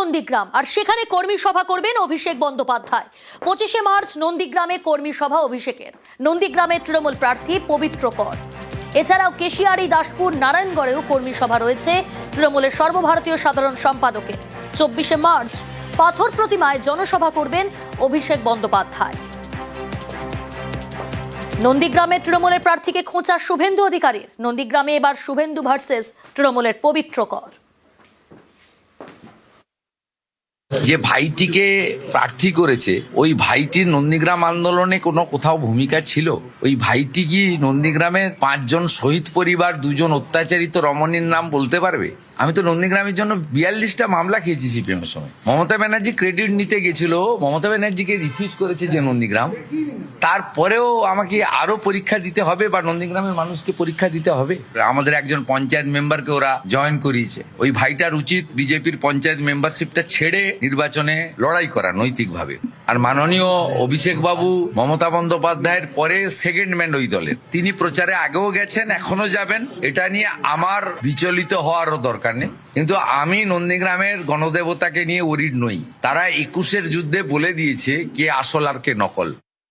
নন্দীগ্রাম, আর সেখানে কর্মী সভা করবেন অভিষেক বন্দ্যোপাধ্যায়। 25শে মার্চ নন্দীগ্রামে কর্মী সভা অভিষেকের। নন্দীগ্রামে তৃণমূল প্রার্থী পবিত্র কর। এছাড়াও কেশিয়ারি, দাসপুর, নারায়ণগড়েও কর্মী সভা রয়েছে তৃণমূলের সর্বভারতীয় সাধারণ সম্পাদকের। 24শে মার্চ পাথর প্রতিমায় জনসভা করবেন অভিষেক বন্দ্যোপাধ্যায়। নন্দীগ্রামে তৃণমূলের প্রার্থীকে খোঁচা শুভেন্দু অধিকারীর। নন্দীগ্রামে এবার শুভেন্দু ভার্সেস তৃণমূলের পবিত্র কর। যে ভাইটিকে প্রার্থী করেছে ওই ভাইটির নন্দীগ্রাম আন্দোলনে কোনো কোথাও ভূমিকা ছিল? ওই ভাইটি কি নন্দীগ্রামের 5 জন শহীদ পরিবার, 2 জন অত্যাচারিত রমণীর নাম বলতে পারবে? আমি তো নন্দীগ্রামের জন্য 42টা মামলা খেয়েছি সিপিএমের সময়। মমতা ব্যানার্জি ক্রেডিট নিতে গেছিল, মমতা ব্যানার্জিকে রিফিউজ করেছে যে নন্দীগ্রাম। তারপরেও আমাকে আরো পরীক্ষা দিতে হবে বা নন্দীগ্রামের মানুষকে পরীক্ষা দিতে হবে। আমাদের একজন পঞ্চায়েত মেম্বারকে ওরা জয়েন করিয়েছে। ওই ভাইটার উচিত বিজেপির পঞ্চায়েত মেম্বারশিপটা ছেড়ে নির্বাচনে লড়াই করা নৈতিকভাবে। আর মাননীয় অভিষেক বাবু মমতা বন্দ্যোপাধ্যায়ের পরে সেকেন্ড ম্যান ওই দলের। তিনি প্রচারে আগেও গেছেন, এখনো যাবেন। এটা নিয়ে আমার বিচলিত হওয়ারও দরকার নেই। কিন্তু আমি নন্দীগ্রামের গণদেবতাকে নিয়ে ওরিড নই। তারা 21-এর যুদ্ধে বলে দিয়েছে কে আসল আর কে নকল।